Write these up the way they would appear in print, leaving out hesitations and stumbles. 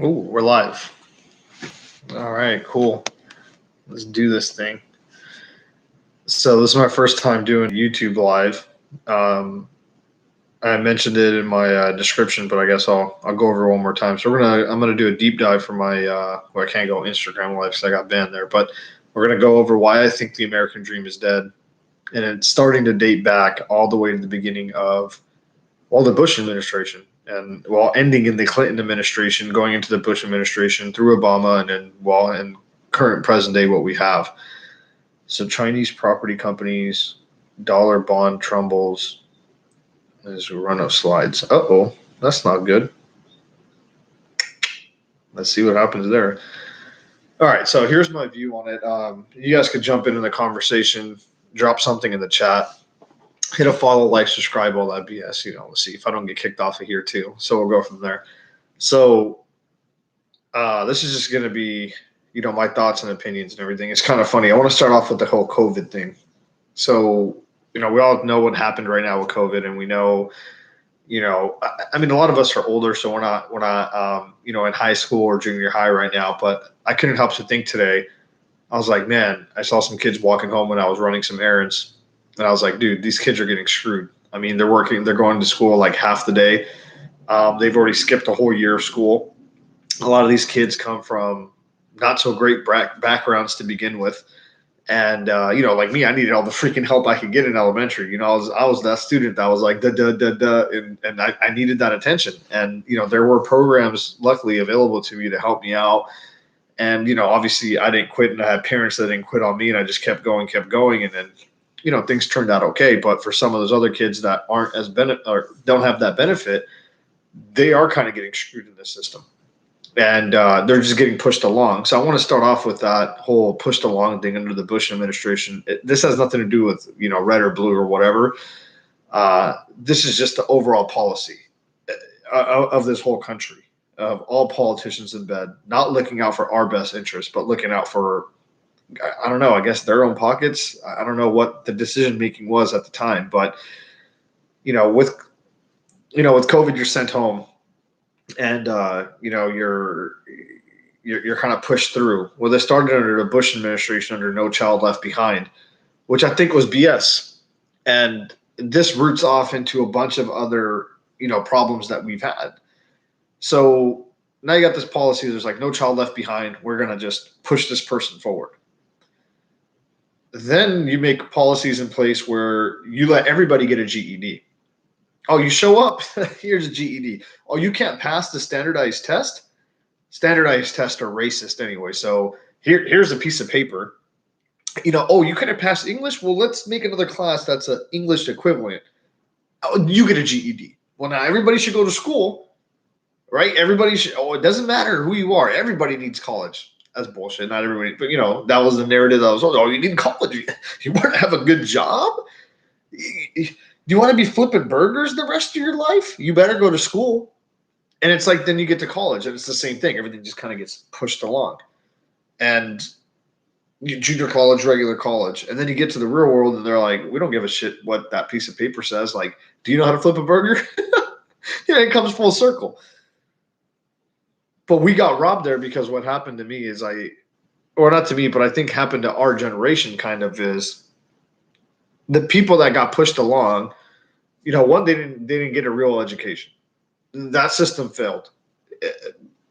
Ooh, we're live. All right, cool. Let's do this thing. So this is my first time doing YouTube live. Um, I mentioned it in my description, but I guess I'll go over it one more time. So I'm gonna do a deep dive for my well, I can't go Instagram live because I got banned there, but we're gonna go over why I think the American dream is dead, and it's starting to date back all the way to the beginning of the Bush administration, and ending in the Clinton administration, going into the Bush administration through Obama, and then in current present day what we have. So Chinese property companies, dollar bond trumbles. There's a run of slides. That's not good. Let's see what happens there. All right, so here's my view on it. You guys could jump into the conversation, drop something in the chat, hit a follow, like, subscribe, all that BS. Let's see if I don't get kicked off of here too. So we'll go from there. So this is just going to be, my thoughts and opinions and everything. It's kind of funny. I want to start off with the whole COVID thing. So, we all know what happened right now with COVID, and we know, I mean, a lot of us are older, so we're not, in high school or junior high right now. But I couldn't help to think today. I was like, man, I saw some kids walking home when I was running some errands, and I was like, dude, these kids are getting screwed. I mean, they're going to school like half the day. They've already skipped a whole year of school. A lot of these kids come from not so great backgrounds to begin with. And like me, I needed all the freaking help I could get in elementary. I was that student that was like da da da da, and I needed that attention. And there were programs luckily available to me to help me out. And obviously, I didn't quit, and I had parents that didn't quit on me, and I just kept going, and then things turned out okay. But for some of those other kids that aren't as or don't have that benefit, they are kind of getting screwed in this system, and they're just getting pushed along. So I want to start off with that whole pushed along thing under the Bush administration. This has nothing to do with red or blue or whatever. This is just the overall policy of this whole country, of all politicians in bed, not looking out for our best interest, but looking out for, I don't know, I guess their own pockets. I don't know what the decision making was at the time, but with with COVID, you're sent home, and you're kind of pushed through. Well, they started under the Bush administration under No Child Left Behind, which I think was BS, and this roots off into a bunch of other problems that we've had. So now you got this policy. There's like no child left behind. We're gonna just push this person forward. Then you make policies in place where you let everybody get a GED. Oh, you show up, here's a GED. Oh, you can't pass the standardized test? Standardized tests are racist anyway. So here's a piece of paper. Oh, you couldn't pass English? Well, let's make another class that's an English equivalent. Oh, you get a GED. Well, now everybody should go to school, right? Everybody should. Oh, it doesn't matter who you are. Everybody needs college. That's bullshit. Not everybody, but that was the narrative that was. Oh, you need college. You want to have a good job? Do you want to be flipping burgers the rest of your life? You better go to school. And it's like, then you get to college, and it's the same thing. Everything just kind of gets pushed along. And junior college, regular college. And then you get to the real world, and they're like, we don't give a shit what that piece of paper says. Like, do you know how to flip a burger? It comes full circle. But we got robbed there because what happened to me is or not to me, but I think happened to our generation kind of is the people that got pushed along, one, they didn't get a real education. That system failed.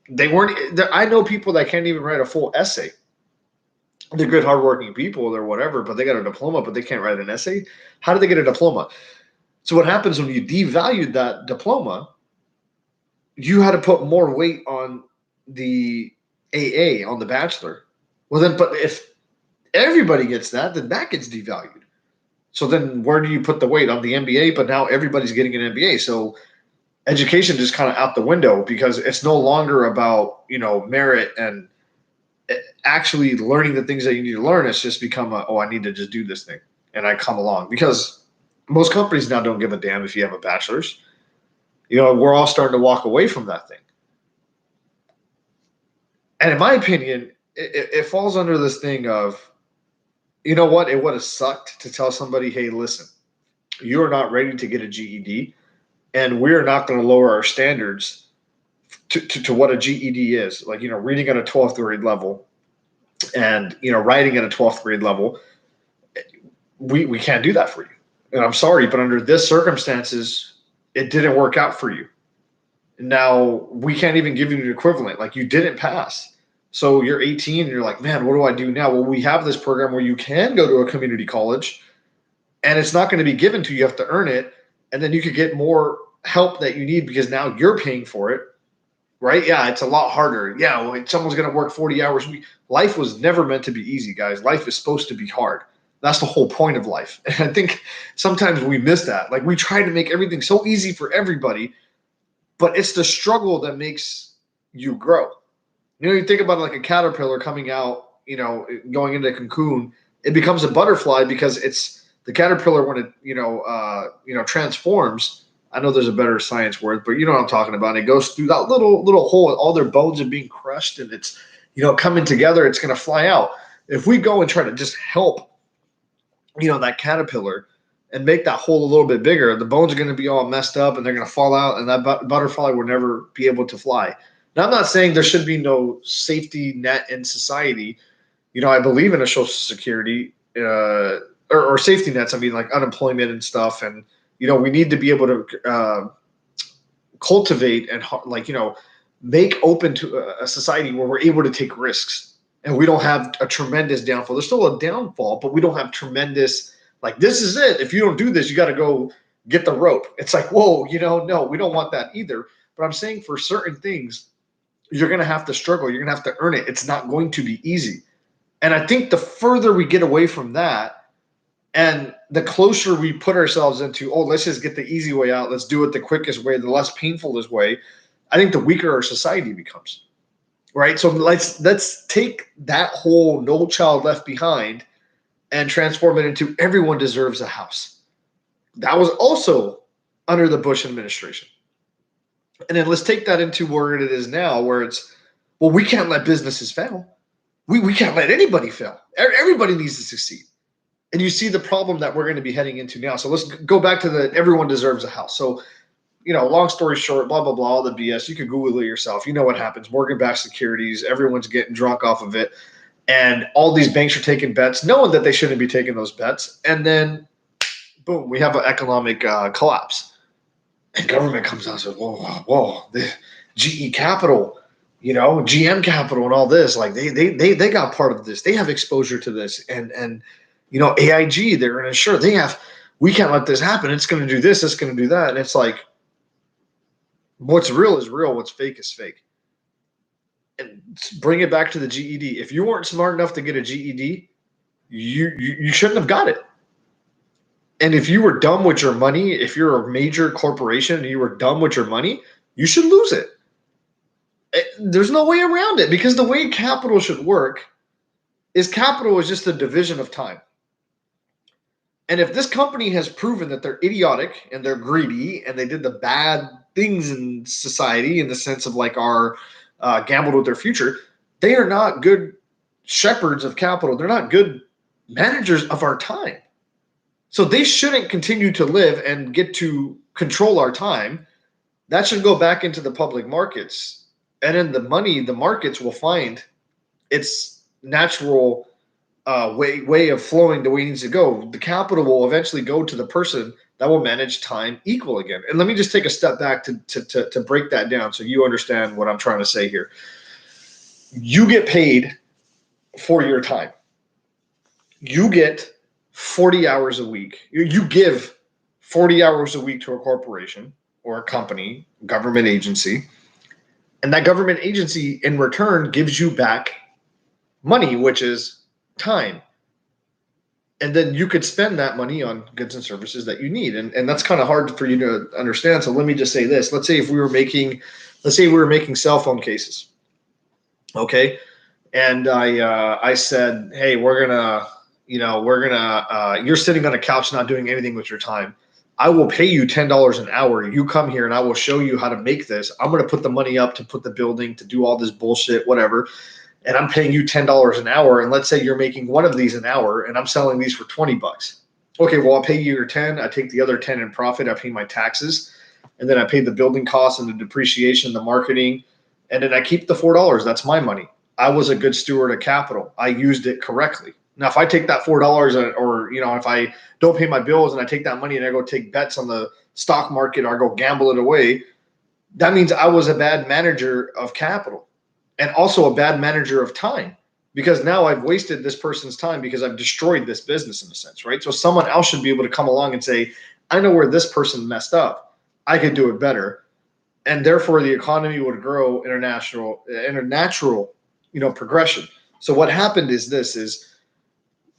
They weren't. I know people that can't even write a full essay. They're good, hardworking people or whatever, but they got a diploma, but they can't write an essay. How did they get a diploma? So what happens when you devalued that diploma? You had to put more weight on the AA, on the bachelor. Well, then, but if everybody gets that, then that gets devalued. So then where do you put the weight on the MBA? But now everybody's getting an MBA. So education just kind of out the window because it's no longer about, merit and actually learning the things that you need to learn. It's just become I need to just do this thing. And I come along because most companies now don't give a damn if you have a bachelor's. We're all starting to walk away from that thing. And in my opinion, it falls under this thing of, you know what? It would have sucked to tell somebody, hey, listen, you're not ready to get a GED, and we're not going to lower our standards to what a GED is, like, reading at a 12th grade level and, writing at a 12th grade level. We can't do that for you. And I'm sorry, but under this circumstances, it didn't work out for you. Now we can't even give you an equivalent. Like, you didn't pass. So you're 18 and you're like, man, what do I do now? Well, we have this program where you can go to a community college and it's not going to be given to you. You have to earn it. And then you could get more help that you need because now you're paying for it, right? Yeah, it's a lot harder. Yeah, well, someone's going to work 40 hours a week. Life was never meant to be easy, guys. Life is supposed to be hard. That's the whole point of life. And I think sometimes we miss that. Like, we try to make everything so easy for everybody, but it's the struggle that makes you grow. You think about it like a caterpillar coming out, going into a cocoon. It becomes a butterfly because it's the caterpillar when it transforms. I know there's a better science word, but you know what I'm talking about. It goes through that little hole, and all their bones are being crushed, and it's coming together. It's going to fly out. If we go and try to just help, that caterpillar and make that hole a little bit bigger, the bones are going to be all messed up, and they're going to fall out, and that butterfly will never be able to fly. Now, I'm not saying there should be no safety net in society. I believe in a social security or safety nets. I mean, like unemployment and stuff. And, we need to be able to cultivate and, make open to a society where we're able to take risks and we don't have a tremendous downfall. There's still a downfall, but we don't have tremendous, like, this is it. If you don't do this, you got to go get the rope. It's like, whoa, no, we don't want that either. But I'm saying for certain things, you're going to have to struggle. You're going to have to earn it. It's not going to be easy. And I think the further we get away from that and the closer we put ourselves into, let's just get the easy way out. Let's do it the quickest way, the less painful way. I think the weaker our society becomes, right? So let's take that whole No Child Left Behind and transform it into everyone deserves a house. That was also under the Bush administration. And then let's take that into where it is now, where it's, well, we can't let businesses fail. We can't let anybody fail. Everybody needs to succeed. And you see the problem that we're going to be heading into now. So let's go back to the everyone deserves a house. So, long story short, blah, blah, blah, all the BS. You can Google it yourself. You know what happens. Mortgage-backed securities, everyone's getting drunk off of it. And all these banks are taking bets, knowing that they shouldn't be taking those bets. And then, boom, we have an economic collapse. And government comes out and says, whoa, the GE Capital, GM Capital and all this, like they got part of this. They have exposure to this. And AIG, they're going to insure. We can't let this happen. It's going to do this. It's going to do that. And it's like, what's real is real. What's fake is fake. And bring it back to the GED. If you weren't smart enough to get a GED, you shouldn't have got it. And if you were dumb with your money, if you're a major corporation and you were dumb with your money, you should lose it. There's no way around it, because the way capital should work is capital is just a division of time. And if this company has proven that they're idiotic and they're greedy and they did the bad things in society in the sense of like our gambled with their future, they are not good shepherds of capital. They're not good managers of our time. So they shouldn't continue to live and get to control our time. That should go back into the public markets. And then the markets will find its natural way of flowing the way it needs to go. The capital will eventually go to the person that will manage time equal again. And let me just take a step back to break that down so you understand what I'm trying to say here. You get paid for your time. You get 40 hours a week. You give 40 hours a week to a corporation or a company, government agency, and that government agency in return gives you back money, which is time. And then you could spend that money on goods and services that you need. And that's kind of hard for you to understand. So let me just say this. Let's say we were making cell phone cases. Okay. And I said, hey, you're sitting on a couch not doing anything with your time. I will pay you $10 an hour. You come here and I will show you how to make this. I'm going to put the money up to put the building, to do all this bullshit, whatever. And I'm paying you $10 an hour. And let's say you're making one of these an hour and I'm selling these for $20. Okay, well, I'll pay you your 10. I take the other 10 in profit. I pay my taxes. And then I pay the building costs and the depreciation, the marketing, And then I keep the $4. That's my money. I was a good steward of capital. I used it correctly. Now, if I take that $4 or, if I don't pay my bills and I take that money and I go take bets on the stock market or I go gamble it away, that means I was a bad manager of capital and also a bad manager of time, because now I've wasted this person's time because I've destroyed this business in a sense, right? So someone else should be able to come along and say, I know where this person messed up. I could do it better. And therefore the economy would grow in a natural, progression. So what happened is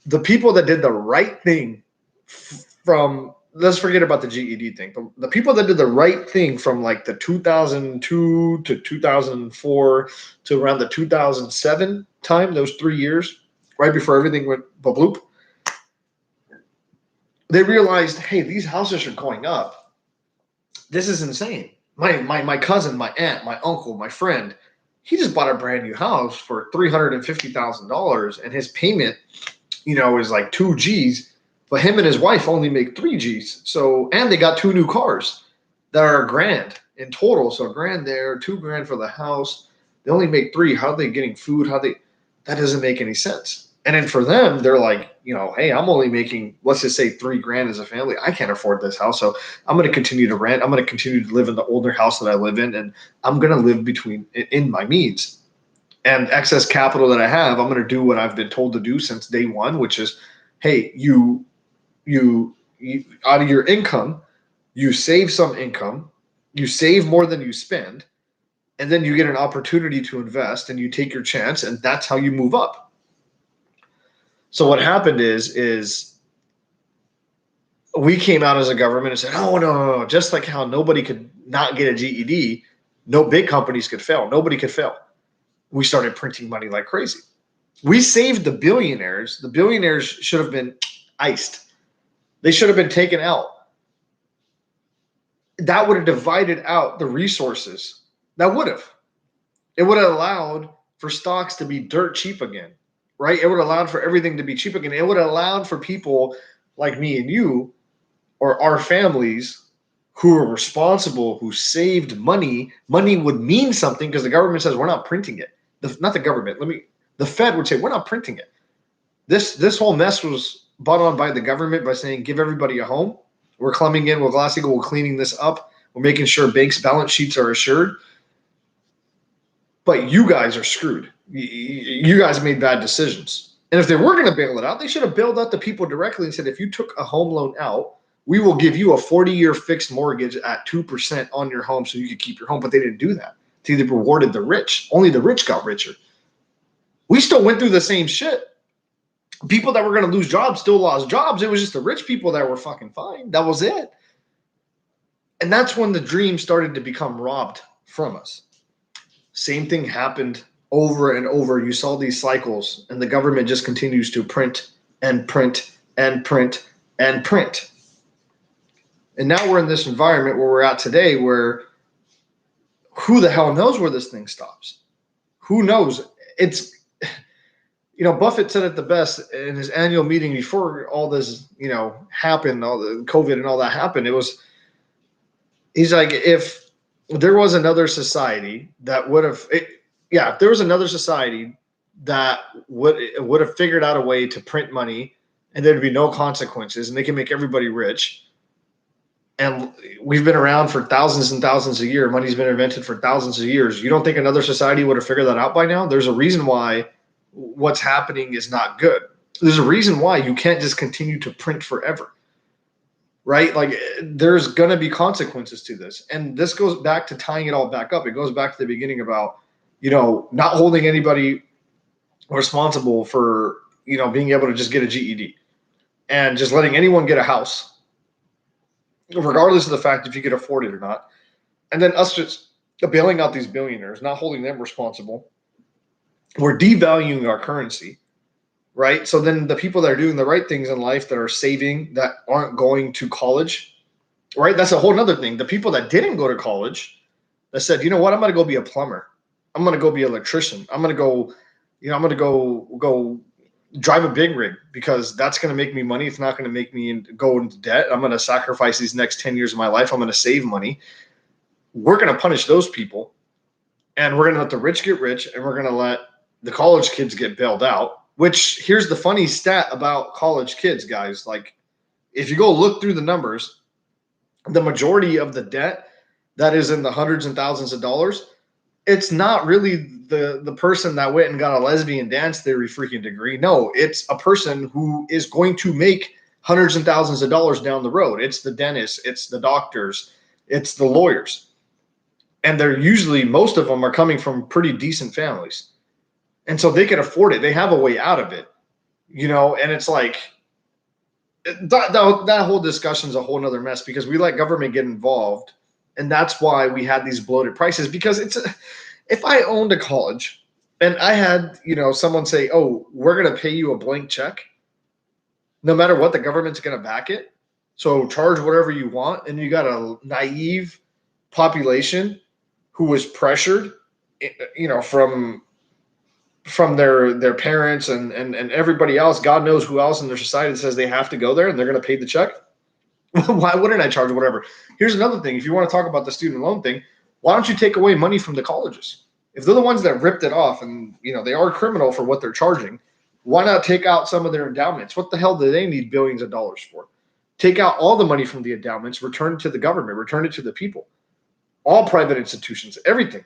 the people that did the right thing from, let's forget about the GED thing. The people that did the right thing from like the 2002 to 2004 to around the 2007 time, those 3 years, right before everything went bloop, they realized, hey, these houses are going up. This is insane. My cousin, my aunt, my uncle, my friend, he just bought a brand new house for $350,000 and his payment, is like 2 G's, but him and his wife only make 3 G's. So, and they got 2 new cars that are $1,000 in total. So $1,000 there, $2,000 for the house. They only make 3. How are they getting food? That doesn't make any sense. And then for them, they're like, hey, I'm only making, let's just say $3,000 as a family. I can't afford this house. So I'm going to continue to rent. I'm going to continue to live in the older house that I live in. And I'm going to live in my means. And excess capital that I have, I'm going to do what I've been told to do since day one, which is, hey, you out of your income, you save some income, you save more than you spend, and then you get an opportunity to invest and you take your chance, and that's how you move up. So what happened is we came out as a government and said, oh, no. Just like how nobody could not get a GED, no big companies could fail. Nobody could fail. We started printing money like crazy. We saved the billionaires. The billionaires should have been iced. They should have been taken out. That would have divided out the resources. That would have. It would have allowed for stocks to be dirt cheap again, right? It would have allowed for everything to be cheap again. It would have allowed for people like me and you or our families who are responsible, who saved money. Money would mean something because the government says we're not printing it. Not the government. The Fed would say we're not printing it. This whole mess was brought on by the government by saying give everybody a home. We're coming in with Glass-Steagall, we're cleaning this up. We're making sure banks' balance sheets are assured. But you guys are screwed. You guys made bad decisions. And if they were going to bail it out, they should have bailed out the people directly and said, if you took a home loan out, we will give you a 40-year fixed mortgage at 2% on your home so you could keep your home. But they didn't do that. They rewarded the rich. Only the rich got richer. We still went through the same shit. People that were going to lose jobs still lost jobs. It was just the rich people that were fucking fine. That was it. And that's when the dream started to become robbed from us. Same thing happened over and over. You saw these cycles, and the government just continues to print and print and print and print. And now we're in this environment where we're at today where who the hell knows where this thing stops? Who knows? It's, Buffett said it the best in his annual meeting before all this, happened, all the COVID and all that happened. He's like, if there was another society that would have, if there was another society that would have figured out a way to print money and there'd be no consequences and they can make everybody rich. And we've been around for thousands and thousands of years. Money's been invented for thousands of years. You don't think another society would have figured that out by now? There's a reason why what's happening is not good. There's a reason why you can't just continue to print forever, right? Like there's going to be consequences to this. And this goes back to tying it all back up. It goes back to the beginning about, not holding anybody responsible for, being able to just get a GED and just letting anyone get a house, regardless of the fact if you could afford it or not. And then us just bailing out these billionaires, not holding them responsible. We're devaluing our currency, right? So then the people that are doing the right things in life, that are saving, that aren't going to college, right? That's a whole nother thing. The people that didn't go to college, that said, you know what, I'm going to go be a plumber. I'm going to go be an electrician. I'm going to go, go drive a big rig because that's going to make me money. It's not going to make me go into debt. I'm going to sacrifice these next 10 years of my life. I'm going to save money. We're going to punish those people and we're going to let the rich get rich, and we're going to let the college kids get bailed out. Which, here's the funny stat about college kids, guys. Like, if you go look through the numbers, the majority of the debt that is in the hundreds and thousands of dollars, it's not really the person that went and got a lesbian dance theory freaking degree. No, it's a person who is going to make hundreds and thousands of dollars down the road. It's the dentists, it's the doctors, it's the lawyers. And they're usually, most of them are coming from pretty decent families. And so they can afford it. They have a way out of it, and it's like that whole discussion is a whole nother mess because we let government get involved. And that's why we had these bloated prices, because if I owned a college and I had, someone say, oh, we're going to pay you a blank check, no matter what, the government's going to back it. So charge whatever you want. And you got a naive population who was pressured, from their parents and everybody else, God knows who else in their society says they have to go there and they're going to pay the check. Why wouldn't I charge whatever? Here's another thing. If you want to talk about the student loan thing, why don't you take away money from the colleges? If they're the ones that ripped it off and, they are criminal for what they're charging, why not take out some of their endowments? What the hell do they need billions of dollars for? Take out all the money from the endowments, return it to the government, return it to the people, all private institutions, everything.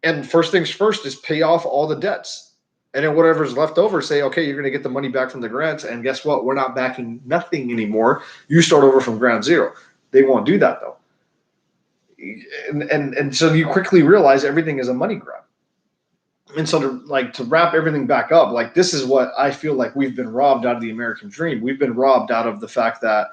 And first things first is pay off all the debts. And then whatever's left over, say, okay, you're going to get the money back from the grants. And guess what? We're not backing nothing anymore. You start over from ground zero. They won't do that, though. And so you quickly realize everything is a money grab. And so to wrap everything back up, like, this is what I feel like we've been robbed out of the American dream. We've been robbed out of the fact that,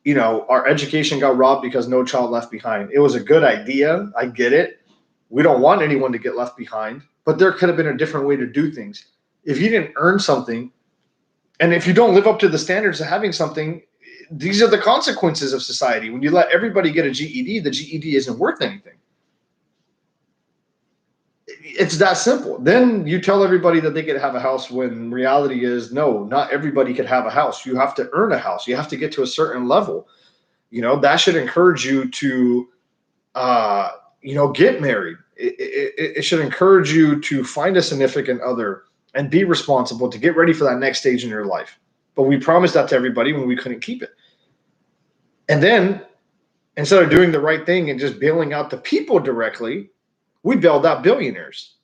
our education got robbed because No Child Left Behind. It was a good idea. I get it. We don't want anyone to get left behind, but there could have been a different way to do things. If you didn't earn something, and if you don't live up to the standards of having something, these are the consequences of society. When you let everybody get a GED, the GED isn't worth anything. It's that simple. Then you tell everybody that they could have a house when reality is, no, not everybody could have a house. You have to earn a house. You have to get to a certain level. That should encourage you to get married. It should encourage you to find a significant other and be responsible to get ready for that next stage in your life. But we promised that to everybody when we couldn't keep it. And then instead of doing the right thing and just bailing out the people directly, we bailed out billionaires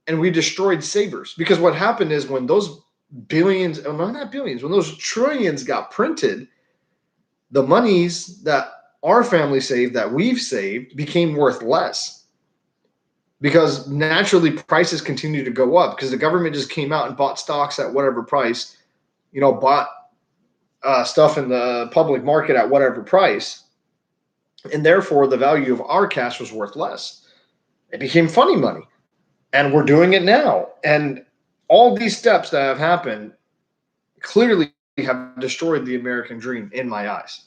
and we destroyed savers. Because what happened is when those when those trillions got printed, the monies that our family saved, that we've saved, became worth less. Because naturally prices continue to go up because the government just came out and bought stocks at whatever price, bought stuff in the public market at whatever price. And therefore the value of our cash was worth less. It became funny money. And we're doing it now. And all these steps that have happened clearly have destroyed the American dream in my eyes.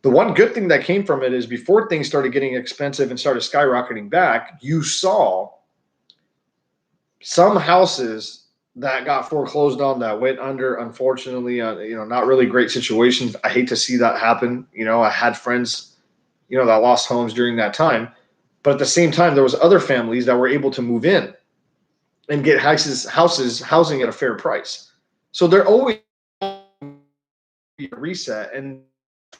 The one good thing that came from it is before things started getting expensive and started skyrocketing back, you saw some houses that got foreclosed on that went under, unfortunately, not really great situations. I hate to see that happen. I had friends, that lost homes during that time. But at the same time, there was other families that were able to move in and get housing at a fair price. So there always be a reset. And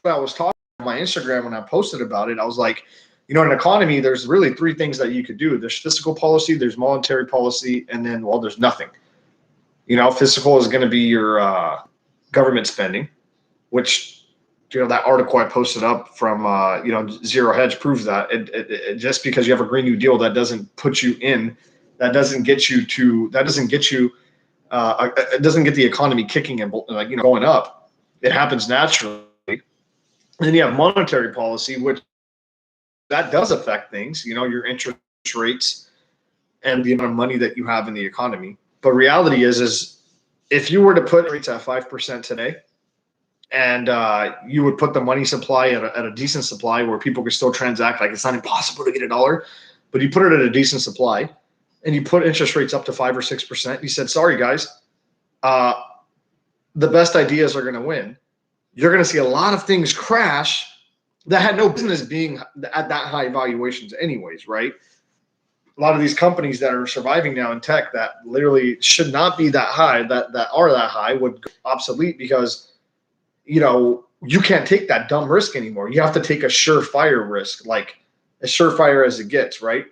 I was talking on my Instagram when I posted about it, I was like, in an economy, there's really three things that you could do. There's fiscal policy, there's monetary policy, and then, there's nothing. Fiscal is going to be your government spending, which, that article I posted up from, Zero Hedge proves that. It just because you have a Green New Deal, that doesn't put you in, it doesn't get the economy kicking and, going up. It happens naturally. And then you have monetary policy, which that does affect things, your interest rates and the amount of money that you have in the economy. But reality is if you were to put rates at 5% today and you would put the money supply at a decent supply where people can still transact, like it's not impossible to get $1, but you put it at a decent supply and you put interest rates up to 5 or 6%, you said, sorry, guys, the best ideas are going to win. You're going to see a lot of things crash that had no business being at that high valuations anyways, right? A lot of these companies that are surviving now in tech that literally should not be that high, that are that high, would go obsolete because, you can't take that dumb risk anymore. You have to take a surefire risk, like as surefire as it gets, right?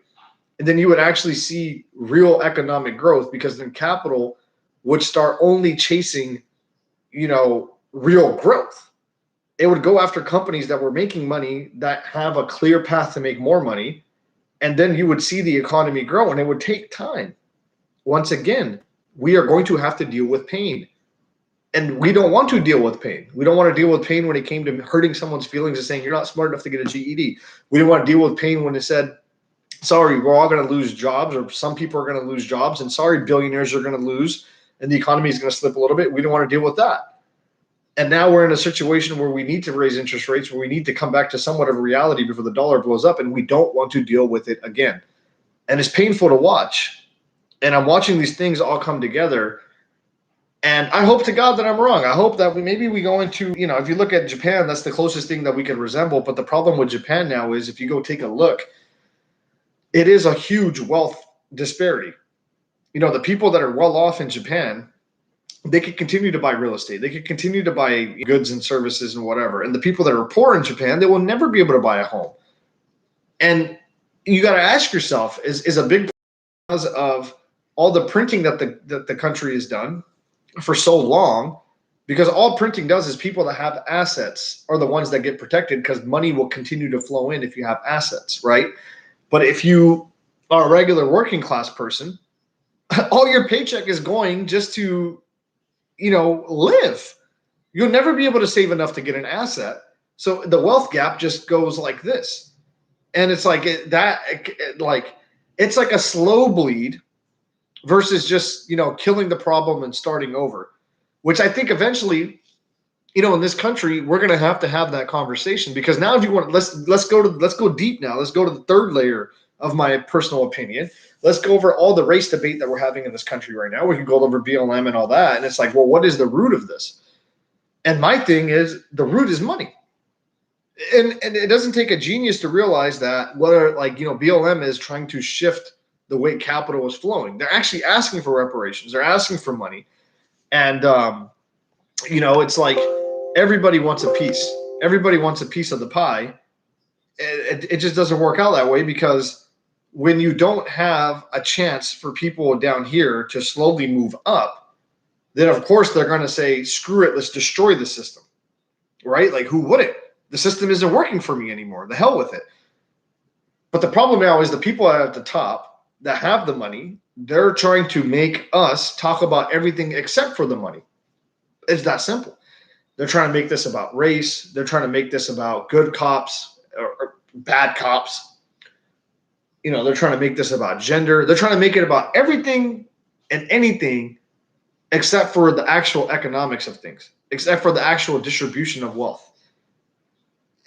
And then you would actually see real economic growth, because then capital would start only chasing, real growth. It would go after companies that were making money, that have a clear path to make more money, and then you would see the economy grow, and it would take time. Once again, we are going to have to deal with pain. And we don't want to deal with pain. We don't want to deal with pain when it came to hurting someone's feelings and saying you're not smart enough to get a GED. We didn't want to deal with pain when it said, sorry, we're all going to lose jobs, or some people are going to lose jobs, and sorry, billionaires are going to lose, and the economy is going to slip a little bit. We don't want to deal with that. And now we're in a situation where we need to raise interest rates, where we need to come back to somewhat of a reality before the dollar blows up, and we don't want to deal with it again. And it's painful to watch. And I'm watching these things all come together. And I hope to God that I'm wrong. I hope that maybe we go into, if you look at Japan, that's the closest thing that we can resemble. But the problem with Japan now is, if you go take a look, it is a huge wealth disparity. The people that are well off in Japan, they could continue to buy real estate. They could continue to buy goods and services and whatever. And the people that are poor in Japan, they will never be able to buy a home. And you got to ask yourself, is a big because of all the printing that the country has done for so long, because all printing does is people that have assets are the ones that get protected, because money will continue to flow in if you have assets, right? But if you are a regular working class person, all your paycheck is going just to, live. You'll never be able to save enough to get an asset. So the wealth gap just goes like this. And it's like it's like a slow bleed versus just, killing the problem and starting over, which I think eventually, in this country, we're going to have that conversation. Because now, if you want, let's go deep now. Let's go to the third layer of my personal opinion. Let's go over all the race debate that we're having in this country right now. We can go over BLM and all that. And it's like, well, what is the root of this? And my thing is, the root is money. And it doesn't take a genius to realize that, whether BLM is trying to shift the way capital is flowing. They're actually asking for reparations. They're asking for money. And, it's like everybody wants a piece. Everybody wants a piece of the pie. It just doesn't work out that way, because when you don't have a chance for people down here to slowly move up, then of course they're going to say, screw it, let's destroy the system, right? Like, who wouldn't? The system isn't working for me anymore. The hell with it. But the problem now is the people at the top that have the money, they're trying to make us talk about everything except for the money. It's that simple. They're trying to make this about race. They're trying to make this about good cops or bad cops. They're trying to make this about gender. They're trying to make it about everything and anything except for the actual economics of things, except for the actual distribution of wealth.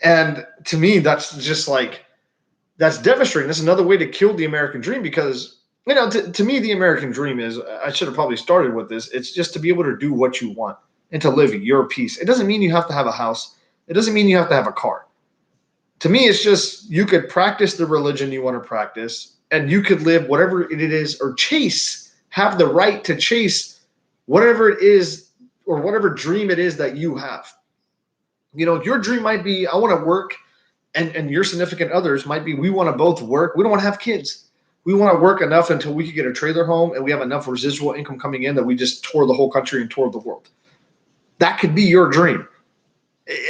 And to me, that's just that's devastating. That's another way to kill the American dream, because, to me, the American dream is, I should have probably started with this, it's just to be able to do what you want and to live your peace. It doesn't mean you have to have a house. It doesn't mean you have to have a car. To me, it's just, you could practice the religion you want to practice, and you could live whatever it is, or have the right to chase whatever it is, or whatever dream it is that you have. Your dream might be, I want to work, and your significant others might be, we want to both work. We don't want to have kids. We want to work enough until we could get a trailer home and we have enough residual income coming in that we just tour the whole country and tour the world. That could be your dream.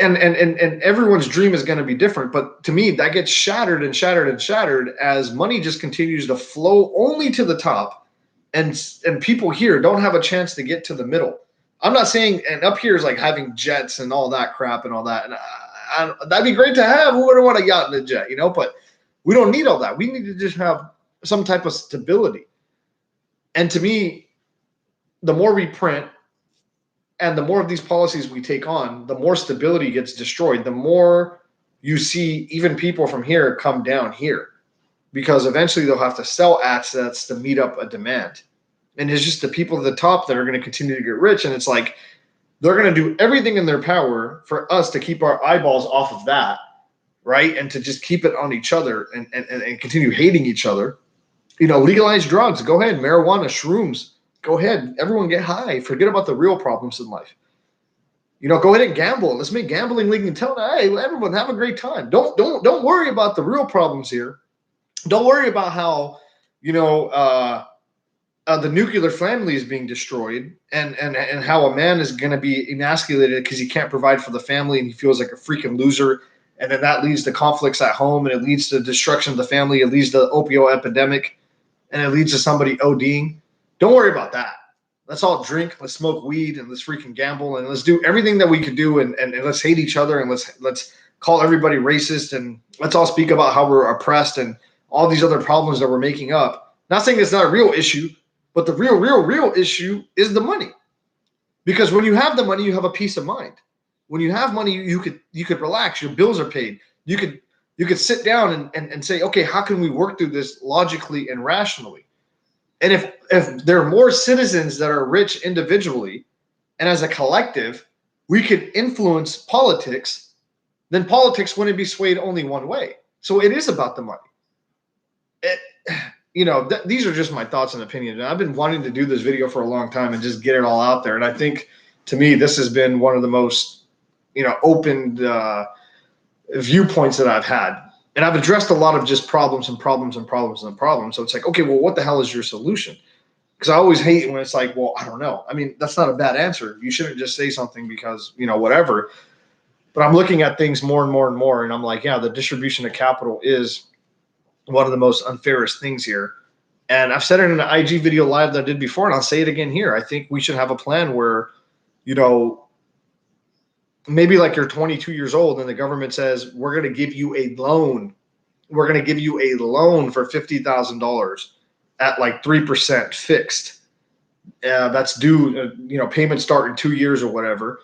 And everyone's dream is going to be different. But to me, that gets shattered and shattered and shattered as money just continues to flow only to the top. And people here don't have a chance to get to the middle. I'm not saying, and up here is like having jets and all that crap and all that. And that'd be great to have. Who wouldn't want a yacht and a jet, But we don't need all that. We need to just have some type of stability. And to me, the more we print and the more of these policies we take on, the more stability gets destroyed. The more you see even people from here come down here, because eventually they'll have to sell assets to meet up a demand. And it's just the people at the top that are going to continue to get rich. And it's they're going to do everything in their power for us to keep our eyeballs off of that. right? And to just keep it on each other and continue hating each other. Legalize drugs. Go ahead. Marijuana, shrooms. Go ahead. Everyone get high. Forget about the real problems in life. Go ahead and gamble. Let's make gambling legal and tell hey, everyone have a great time. Don't worry about the real problems here. Don't worry about how, the nuclear family is being destroyed and how a man is going to be emasculated because he can't provide for the family and he feels like a freaking loser. And then that leads to conflicts at home and it leads to destruction of the family. It leads to the opioid epidemic and it leads to somebody ODing. Don't worry about that. Let's all drink, let's smoke weed, and let's freaking gamble, and let's do everything that we could do, and let's hate each other, and let's call everybody racist, and let's all speak about how we're oppressed and all these other problems that we're making up. Not saying it's not a real issue, but the real issue is the money. Because when you have the money, you have a peace of mind. When you have money, you could relax. Your bills are paid. You could sit down and say, okay, how can we work through this logically and rationally? And if there are more citizens that are rich individually and as a collective, we could influence politics, then politics wouldn't be swayed only one way. So it is about the money. These are just my thoughts and opinions. And I've been wanting to do this video for a long time and just get it all out there. And I think, to me, this has been one of the most, opened viewpoints that I've had. And I've addressed a lot of just problems. So it's like, okay, well, what the hell is your solution? Because I always hate when it's like, well, I don't know. I mean, that's not a bad answer. You shouldn't just say something because, whatever. But I'm looking at things more and more and more. And I'm like, yeah, the distribution of capital is one of the most unfairest things here. And I've said it in an IG video live that I did before, and I'll say it again here. I think we should have a plan where, maybe like you're 22 years old and the government says, we're going to give you a loan. We're going to give you a loan for $50,000 at like 3% fixed. That's due, payments start in 2 years or whatever.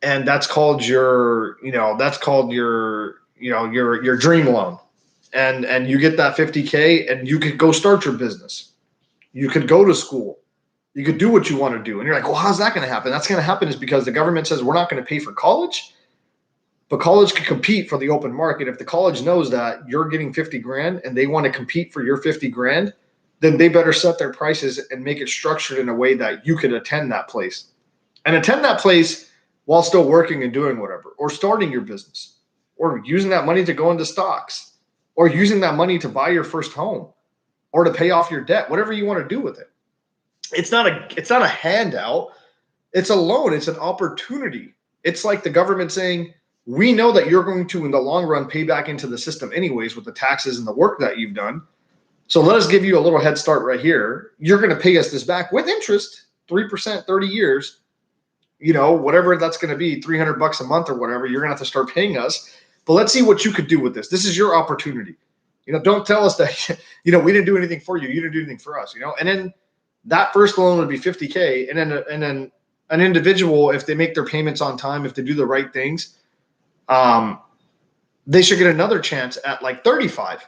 And that's called your dream loan. And you get that $50K and you could go start your business. You could go to school. You could do what you want to do. And you're like, well, how's that going to happen? That's going to happen is because the government says we're not going to pay for college, but college can compete for the open market. If the college knows that you're getting 50 grand and they want to compete for your 50 grand, then they better set their prices and make it structured in a way that you could attend that place while still working and doing whatever, or starting your business, or using that money to go into stocks, or using that money to buy your first home, or to pay off your debt, whatever you want to do with it. It's not a handout. It's a loan. It's an opportunity. It's like the government saying, we know that you're going to, in the long run, pay back into the system anyways with the taxes and the work that you've done. So let us give you a little head start right here. You're going to pay us this back with interest, 3%, 30 years, whatever that's going to be, $300 a month or whatever, you're going to have to start paying us. But let's see what you could do with this. This is your opportunity. Don't tell us that, we didn't do anything for you. You didn't do anything for us, and then that first loan would be $50K. And then an individual, if they make their payments on time, if they do the right things, they should get another chance at like 35.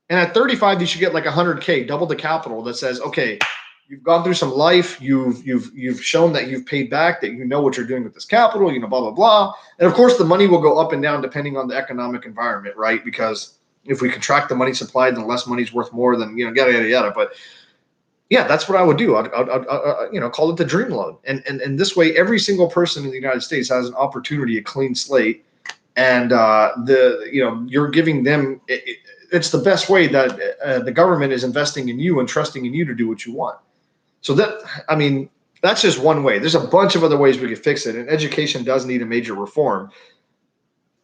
And at 35, you should get like 100K, double the capital that says, okay, you've gone through some life. You've shown that you've paid back, that you know what you're doing with this capital, blah, blah, blah. And of course, the money will go up and down depending on the economic environment, right? Because if we contract the money supply, then less money's worth more than, yada, yada, yada. But yeah, that's what I would do. I'd call it the dream loan. And this way, every single person in the United States has an opportunity, a clean slate. And you're giving them, it's the best way that the government is investing in you and trusting in you to do what you want. So that's just one way. There's a bunch of other ways we could fix it. And education does need a major reform.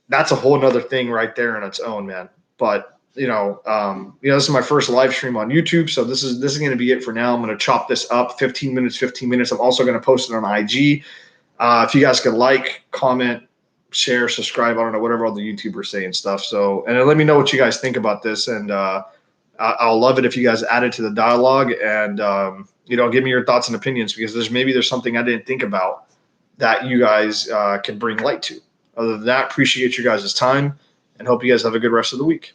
That's a whole nother thing right there on its own, man. But this is my first live stream on YouTube. So this is going to be it for now. I'm going to chop this up 15 minutes. I'm also going to post it on IG. If you guys could like, comment, share, subscribe, I don't know, whatever all the YouTubers say and stuff. So, and then let me know what you guys think about this. And I'll love it if you guys add it to the dialogue and, give me your thoughts and opinions, because there's something I didn't think about that you guys can bring light to. Other than that, appreciate you guys' time and hope you guys have a good rest of the week.